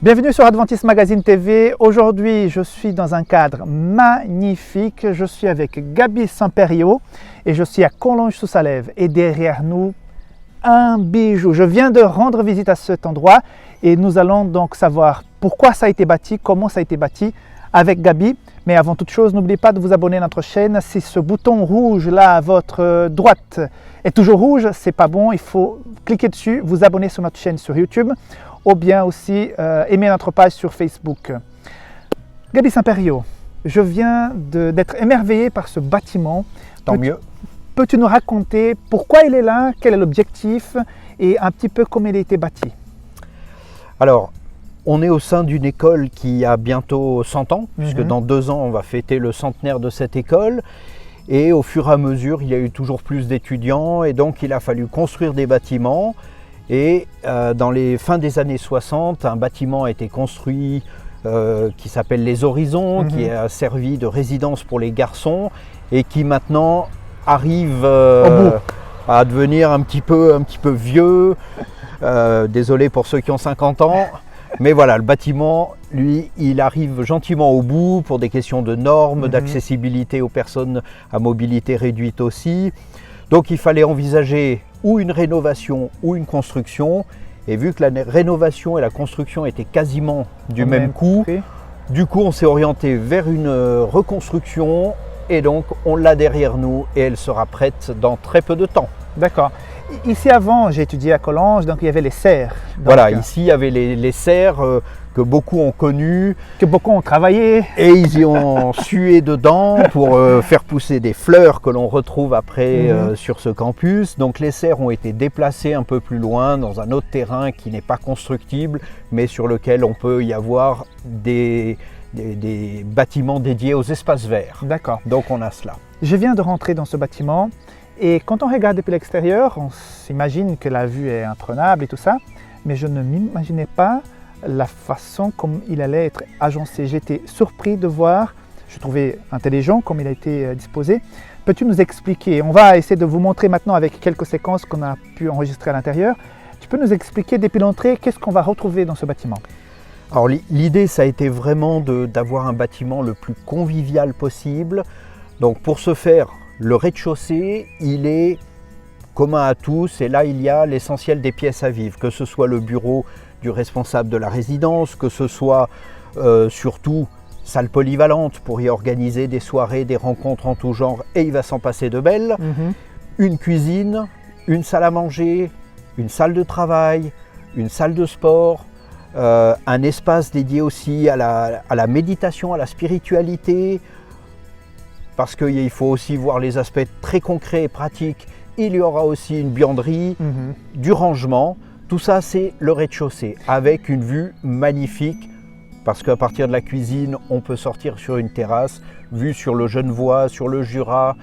Bienvenue sur Adventist Magazine TV. Aujourd'hui, je suis dans un cadre magnifique. Je suis avec Gaby Samperio et je suis à Collonges-sous-Salève. Et derrière nous, un bijou. Je viens de rendre visite à cet endroit et nous allons donc savoir pourquoi ça a été bâti, comment ça a été bâti avec Gaby. Mais avant toute chose, n'oubliez pas de vous abonner à notre chaîne. Si ce bouton rouge là à votre droite est toujours rouge, c'est pas bon. Il faut cliquer dessus, vous abonner sur notre chaîne sur YouTube ou bien aussi aimer notre page sur Facebook. Gaby Samperio, je viens d'être émerveillé par ce bâtiment. Tant mieux. Peux-tu nous raconter pourquoi il est là, quel est l'objectif et un petit peu comment il a été bâti? Alors, on est au sein d'une école qui a bientôt 100 ans, puisque dans 2 ans, on va fêter le centenaire de cette école. Et au fur et à mesure, il y a eu toujours plus d'étudiants et donc il a fallu construire des bâtiments. Et dans les fins des années 60, un bâtiment a été construit qui s'appelle Les Horizons, qui a servi de résidence pour les garçons et qui maintenant arrive à devenir un petit peu vieux. Désolé pour ceux qui ont 50 ans. Mais voilà, le bâtiment, lui, il arrive gentiment au bout pour des questions de normes, d'accessibilité aux personnes à mobilité réduite aussi. Donc il fallait envisager ou une rénovation ou une construction. Et vu que la rénovation et la construction étaient quasiment du même coût, du coup on s'est orienté vers une reconstruction et donc on l'a derrière nous et elle sera prête dans très peu de temps. D'accord. Ici avant, j'ai étudié à Collonges, donc il y avait les serres. Voilà, ici il y avait les serres que beaucoup ont connues. Que beaucoup ont travaillé. Et ils y ont sué dedans pour faire pousser des fleurs que l'on retrouve après sur ce campus. Donc les serres ont été déplacées un peu plus loin dans un autre terrain qui n'est pas constructible, mais sur lequel on peut y avoir des bâtiments dédiés aux espaces verts. D'accord. Donc on a cela. Je viens de rentrer dans ce bâtiment. Et quand on regarde depuis l'extérieur, on s'imagine que la vue est imprenable et tout ça, mais je ne m'imaginais pas la façon comme il allait être agencé. J'étais surpris de voir, je trouvais intelligent comme il a été disposé. Peux-tu nous expliquer? On va essayer de vous montrer maintenant avec quelques séquences qu'on a pu enregistrer à l'intérieur. Tu peux nous expliquer depuis l'entrée qu'est-ce qu'on va retrouver dans ce bâtiment? Alors l'idée, ça a été vraiment d'avoir un bâtiment le plus convivial possible. Donc pour ce faire, le rez-de-chaussée, il est commun à tous et là il y a l'essentiel des pièces à vivre, que ce soit le bureau du responsable de la résidence, que ce soit surtout salle polyvalente pour y organiser des soirées, des rencontres en tout genre et il va s'en passer de belles, une cuisine, une salle à manger, une salle de travail, une salle de sport, un espace dédié aussi à la méditation, à la spiritualité, parce qu'il faut aussi voir les aspects très concrets et pratiques. Il y aura aussi une buanderie, du rangement. Tout ça, c'est le rez-de-chaussée, avec une vue magnifique, parce qu'à partir de la cuisine, on peut sortir sur une terrasse, vue sur le Genevois, sur le Jura,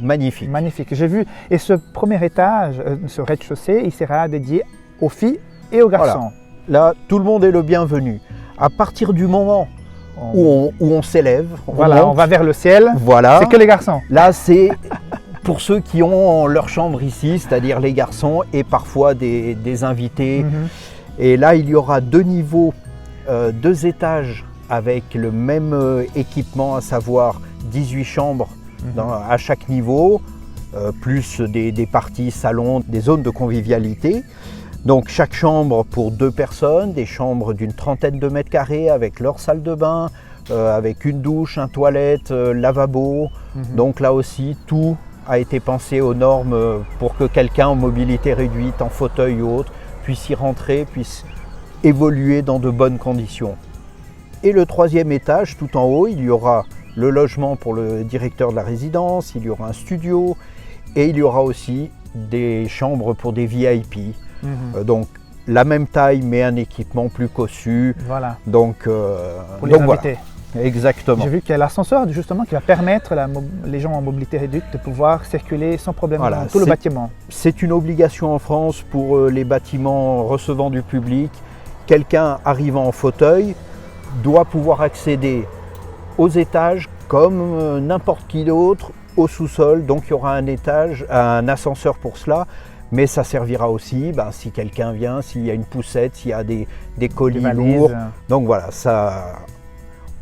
magnifique. Magnifique, j'ai vu. Et ce premier étage, ce rez-de-chaussée, il sera dédié aux filles et aux garçons. Voilà. Là, tout le monde est le bienvenu. À partir du moment où on s'élève, on va vers le ciel, c'est que les garçons. Là, c'est pour ceux qui ont leur chambre ici, c'est-à-dire les garçons et parfois des invités. Et là, il y aura 2 niveaux, 2 étages avec le même équipement, à savoir 18 chambres à chaque niveau, plus des parties salons, des zones de convivialité. Donc chaque chambre pour 2 personnes, des chambres d'une 30aine de mètres carrés avec leur salle de bain, avec une douche, un toilette, lavabo. Donc là aussi, tout a été pensé aux normes pour que quelqu'un en mobilité réduite, en fauteuil ou autre, puisse y rentrer, puisse évoluer dans de bonnes conditions. Et le 3e étage, tout en haut, il y aura le logement pour le directeur de la résidence, il y aura un studio et il y aura aussi des chambres pour des VIP. Donc la même taille mais un équipement plus cossu. Voilà. Donc, pour les invités. Voilà. Exactement. J'ai vu qu'il y a l'ascenseur justement qui va permettre les gens en mobilité réduite de pouvoir circuler sans problème dans tout le bâtiment. C'est une obligation en France pour les bâtiments recevant du public. Quelqu'un arrivant en fauteuil doit pouvoir accéder aux étages comme n'importe qui d'autre au sous-sol. Donc il y aura un ascenseur pour cela. Mais ça servira aussi si quelqu'un vient, s'il y a une poussette, s'il y a des colis valises. lourds. Donc voilà, ça,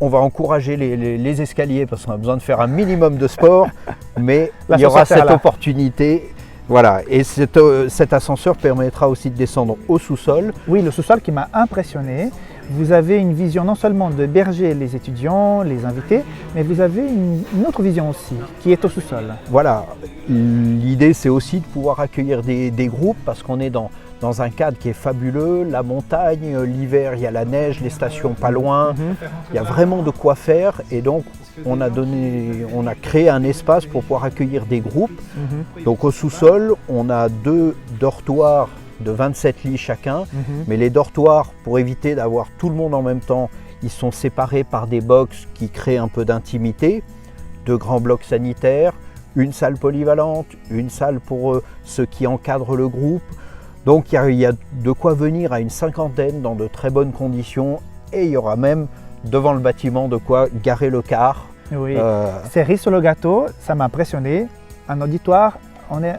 on va encourager les escaliers parce qu'on a besoin de faire un minimum de sport, mais il y aura cette opportunité. Voilà, et cet ascenseur permettra aussi de descendre au sous-sol. Oui, le sous-sol qui m'a impressionné. Vous avez une vision non seulement de berger les étudiants, les invités, mais vous avez une autre vision aussi, qui est au sous-sol. Voilà, l'idée c'est aussi de pouvoir accueillir des groupes parce qu'on est dans un cadre qui est fabuleux, la montagne, l'hiver il y a la neige, les stations pas loin, il y a vraiment de quoi faire et donc on a créé un espace pour pouvoir accueillir des groupes. Donc au sous-sol, on a 2 dortoirs de 27 lits chacun, mais les dortoirs, pour éviter d'avoir tout le monde en même temps, ils sont séparés par des box qui créent un peu d'intimité, 2 grands blocs sanitaires, une salle polyvalente, une salle pour ceux qui encadrent le groupe. Donc il y a de quoi venir à une 50aine dans de très bonnes conditions et il y aura même devant le bâtiment de quoi garer le car. Oui, cerise sur le gâteau, ça m'a impressionné, un auditoire. On est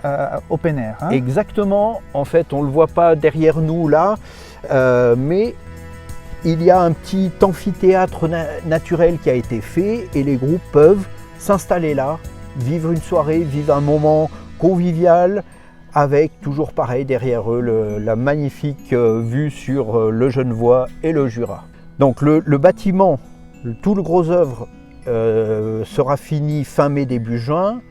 open air. Hein? Exactement, en fait on ne le voit pas derrière nous là, mais il y a un petit amphithéâtre naturel qui a été fait et les groupes peuvent s'installer là, vivre une soirée, vivre un moment convivial avec toujours pareil derrière eux la magnifique vue sur le Genevois et le Jura. Donc le bâtiment, tout le gros œuvre sera fini fin mai, début juin.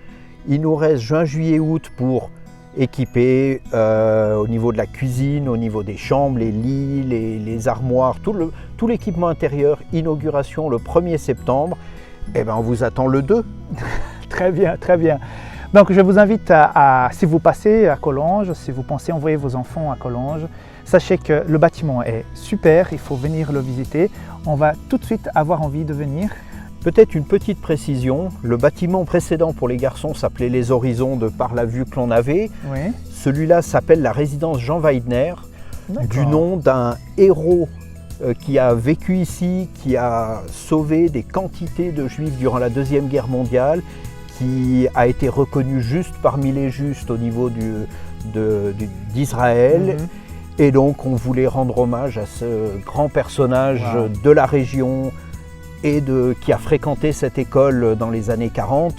Il nous reste juin, juillet, août pour équiper au niveau de la cuisine, au niveau des chambres, les lits, les armoires, tout l'équipement intérieur. Inauguration le 1er septembre. Et on vous attend le 2. Très bien, très bien. Donc je vous invite si vous passez à Collonges, si vous pensez envoyer vos enfants à Collonges, sachez que le bâtiment est super, il faut venir le visiter. On va tout de suite avoir envie de venir. Peut-être une petite précision, le bâtiment précédent pour les garçons s'appelait Les Horizons de par la vue que l'on avait. Oui. Celui-là s'appelle la résidence Jean Weidner, du nom d'un héros qui a vécu ici, qui a sauvé des quantités de juifs durant la Deuxième Guerre mondiale, qui a été reconnu juste parmi les justes au niveau d'Israël. Et donc on voulait rendre hommage à ce grand personnage de la région, et qui a fréquenté cette école dans les années 40.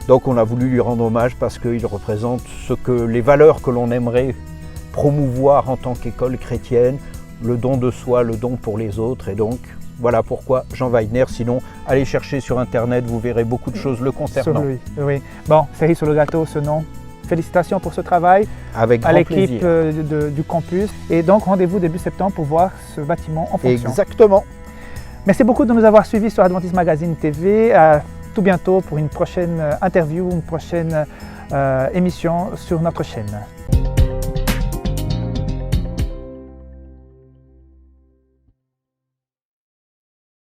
Donc on a voulu lui rendre hommage parce qu'il représente les valeurs que l'on aimerait promouvoir en tant qu'école chrétienne, le don de soi, le don pour les autres. Et donc voilà pourquoi Jean Weidner. Sinon, allez chercher sur internet, vous verrez beaucoup de choses le concernant. Sur lui, oui. Bon, cerise sur le gâteau, ce nom. Félicitations pour ce travail. Avec grand plaisir. À l'équipe du campus. Et donc rendez-vous début septembre pour voir ce bâtiment en fonction. Exactement. Merci beaucoup de nous avoir suivis sur Adventist Magazine TV. À tout bientôt pour une prochaine interview, une prochaine émission sur notre chaîne.